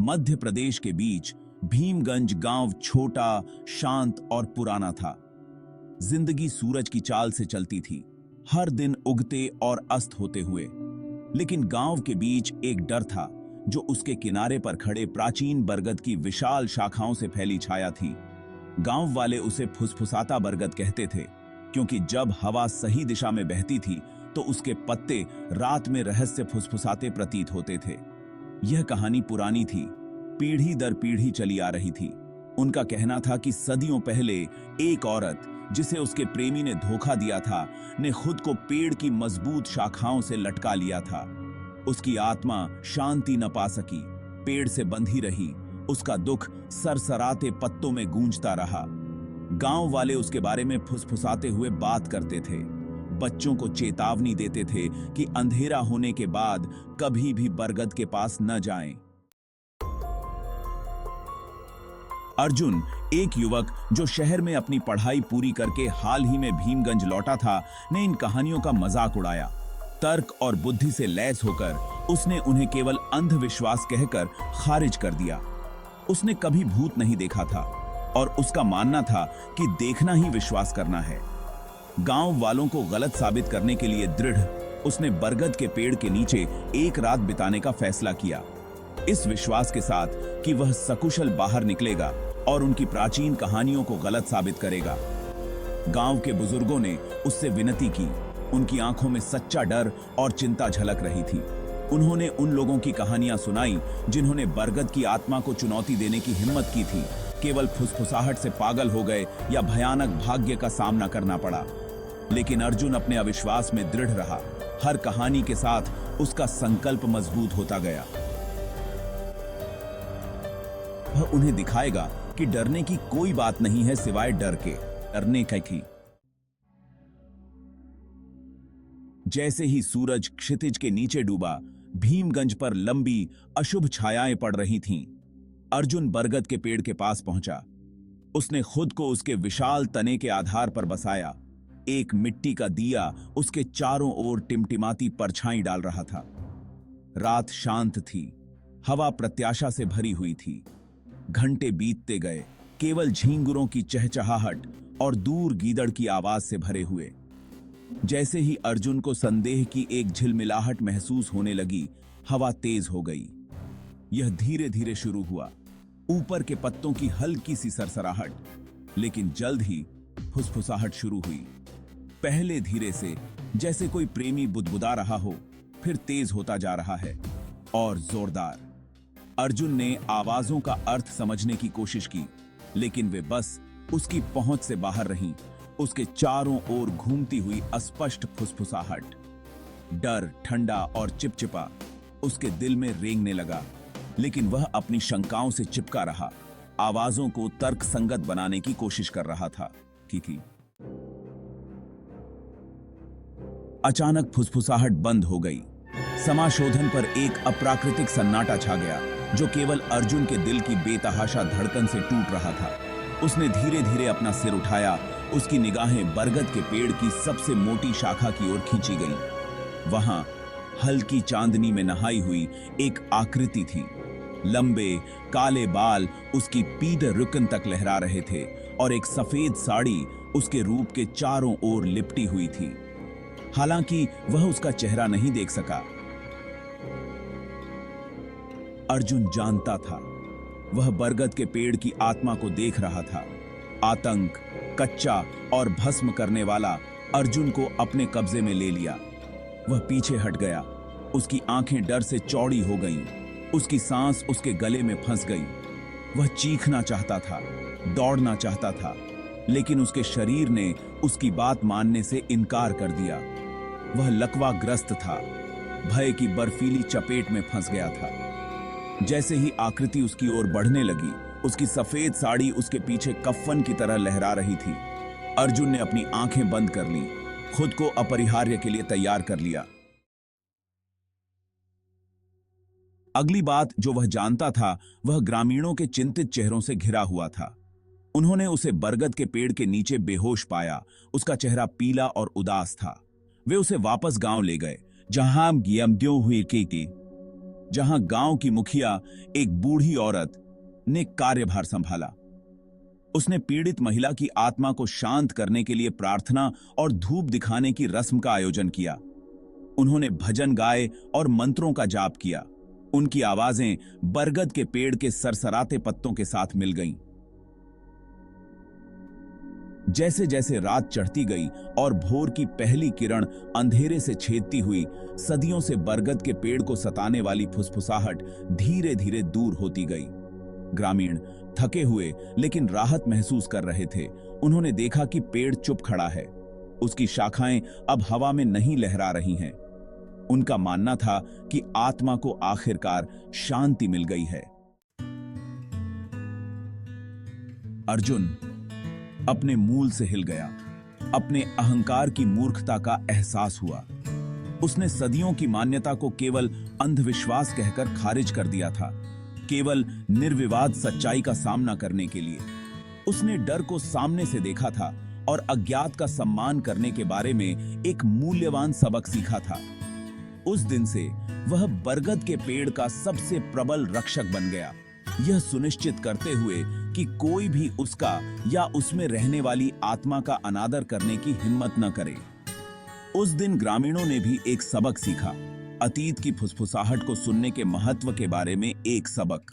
मध्य प्रदेश के बीच भीमगंज गांव छोटा, शांत और पुराना था। जिंदगी सूरज की चाल से चलती थी, हर दिन उगते और अस्त होते हुए। लेकिन गांव के बीच एक डर था जो उसके किनारे पर खड़े प्राचीन बरगद की विशाल शाखाओं से फैली छाया थी। गांव वाले उसे फुसफुसाता बरगद कहते थे, क्योंकि जब हवा सही दिशा में बहती थी तो उसके पत्ते रात में रहस्य फुसफुसाते प्रतीत होते थे। यह कहानी पुरानी थी, पीढ़ी दर पीढ़ी चली आ रही थी। उनका कहना था कि सदियों पहले एक औरत, जिसे उसके प्रेमी ने धोखा दिया था, ने खुद को पेड़ की मजबूत शाखाओं से लटका लिया था। उसकी आत्मा शांति न पा सकी, पेड़ से बंधी रही, उसका दुख सरसराते पत्तों में गूंजता रहा। गांव वाले उसके बारे में फुसफुसाते हुए बात करते थे, बच्चों को चेतावनी देते थे कि अंधेरा होने के बाद कभी भी बरगद के पास न जाएं। अर्जुन, एक युवक जो शहर में अपनी पढ़ाई पूरी करके हाल ही में भीमगंज लौटा था, ने इन कहानियों का मजाक उड़ाया। तर्क और बुद्धि से लैस होकर उसने उन्हें केवल अंधविश्वास कहकर खारिज कर दिया। उसने कभी भूत नहीं देखा था और उसका मानना था कि देखना ही विश्वास करना है। गांव वालों को गलत साबित करने के लिए दृढ़, उसने बरगद के पेड़ के नीचे एक रात बिताने का फैसला किया, इस विश्वास के साथ कि वह सकुशल बाहर निकलेगा और उनकी प्राचीन कहानियों को गलत साबित करेगा। गांव के बुजुर्गों ने उससे विनती की, उनकी आंखों में सच्चा डर और चिंता झलक रही थी। उन्होंने उन लोगों की कहानियां सुनाई जिन्होंने बरगद की आत्मा को चुनौती देने की हिम्मत की थी, केवल फुसफुसाहट से पागल हो गए या भयानक भाग्य का सामना करना पड़ा। लेकिन अर्जुन अपने अविश्वास में दृढ़ रहा। हर कहानी के साथ उसका संकल्प मजबूत होता गया। वह उन्हें दिखाएगा कि डरने की कोई बात नहीं है सिवाय डर के, डरने की थी। जैसे ही सूरज क्षितिज के नीचे डूबा, भीमगंज पर लंबी अशुभ छायाएं पड़ रही थीं। अर्जुन बरगद के पेड़ के पास पहुंचा। उसने खुद को उसके विशाल तने के आधार पर बसाया। एक मिट्टी का दिया उसके चारों ओर टिमटिमाती परछाई डाल रहा था। रात शांत थी, हवा प्रत्याशा से भरी हुई थी। घंटे बीतते गए, केवल झींगुरों की चहचहाहट और दूर गीदड़ की आवाज से भरे हुए। जैसे ही अर्जुन को संदेह की एक झिलमिलाहट महसूस होने लगी, हवा तेज हो गई। यह धीरे धीरे शुरू हुआ, ऊपर के पत्तों की हल्की सी सरसराहट, लेकिन जल्द ही फुसफुसाहट शुरू हुई। पहले धीरे से, जैसे कोई प्रेमी बुदबुदा रहा हो, फिर तेज होता जा रहा है और जोरदार। अर्जुन ने आवाजों का अर्थ समझने की कोशिश की, लेकिन वे बस उसकी पहुंच से बाहर रहीं। उसके चारों ओर घूमती हुई अस्पष्ट फुसफुसाहट, डर, ठंडा और चिपचिपा उसके दिल में रेंगने लगा। लेकिन वह अपनी शंकाओं से चिपका रहा, आवाजों को तर्क संगत बनाने की कोशिश कर रहा था। कि अचानक फुसफुसाहट बंद हो गई। समाशोधन पर एक अप्राकृतिक सन्नाटा छा गया, जो केवल अर्जुन के दिल की बेतहाशा धड़कन से टूट रहा था। उसने धीरे धीरे अपना सिर उठाया। उसकी निगाहें बरगद के पेड़ की सबसे मोटी शाखा की ओर खींची गईं। वहां हल्की चांदनी में नहाई हुई एक आकृति थी। लंबे काले बाल उसकी पीठ रुकन तक लहरा रहे थे और एक सफेद साड़ी उसके रूप के चारों ओर लिपटी हुई थी। हालांकि वह उसका चेहरा नहीं देख सका। अर्जुन जानता था, वह बरगद के पेड़ की आत्मा को देख रहा था। आतंक, कच्चा और भस्म करने वाला अर्जुन को अपने कब्जे में ले लिया। वह पीछे हट गया। उसकी आंखें डर से चौड़ी हो गईं। उसकी सांस उसके गले में फंस गई। वह चीखना चाहता था, दौड़ना चाहता था, लेकिन उसके शरीर ने उसकी बात मानने से इनकार कर दिया। वह लकवाग्रस्त था, भय की बर्फीली चपेट में फंस गया था। जैसे ही आकृति उसकी ओर बढ़ने लगी, उसकी सफेद साड़ी उसके पीछे कफ़न की तरह लहरा रही थी। अर्जुन ने अपनी आंखें बंद कर लीं, खुद को अपरिहार्य के लिए तैयार कर लिया। अगली बात जो वह जानता था, वह ग्रामीणों के चिंतित चेहरों से घिरा हुआ था। उन्होंने उसे बरगद के पेड़ के नीचे बेहोश पाया। उसका चेहरा पीला और उदास था। वे उसे वापस गांव ले गए, जहां गियमद्यों हुई की। जहां गांव की मुखिया, एक बूढ़ी औरत, ने कार्यभार संभाला। उसने पीड़ित महिला की आत्मा को शांत करने के लिए प्रार्थना और धूप दिखाने की रस्म का आयोजन किया। उन्होंने भजन गाए और मंत्रों का जाप किया। उनकी आवाजें बरगद के पेड़ के सरसराते पत्तों के साथ मिल गईं। जैसे जैसे रात चढ़ती गई और भोर की पहली किरण अंधेरे से छेदती हुई, सदियों से बरगद के पेड़ को सताने वाली फुसफुसाहट धीरे धीरे दूर होती गई। ग्रामीण थके हुए लेकिन राहत महसूस कर रहे थे। उन्होंने देखा कि पेड़ चुप खड़ा है। उसकी शाखाएं अब हवा में नहीं लहरा रही हैं। उनका मानना था कि आत्मा को आखिरकार शांति मिल गई है। अर्जुन अपने मूल से हिल गया। अपने अहंकार की मूर्खता का एहसास हुआ। उसने सदियों की मान्यता को केवल अंधविश्वास कहकर खारिज कर दिया था, केवल निर्विवाद सच्चाई का सामना करने के लिए। उसने डर को सामने से देखा था और अज्ञात का सम्मान करने के बारे में एक मूल्यवान सबक सीखा था। उस दिन से वह बरगद के पेड़ का सबसे प्रबल रक्षक बन गया, यह सुनिश्चित करते हुए कि कोई भी उसका या उसमें रहने वाली आत्मा का अनादर करने की हिम्मत न करे। उस दिन ग्रामीणों ने भी एक सबक सीखा, अतीत की फुसफुसाहट को सुनने के महत्व के बारे में एक सबक।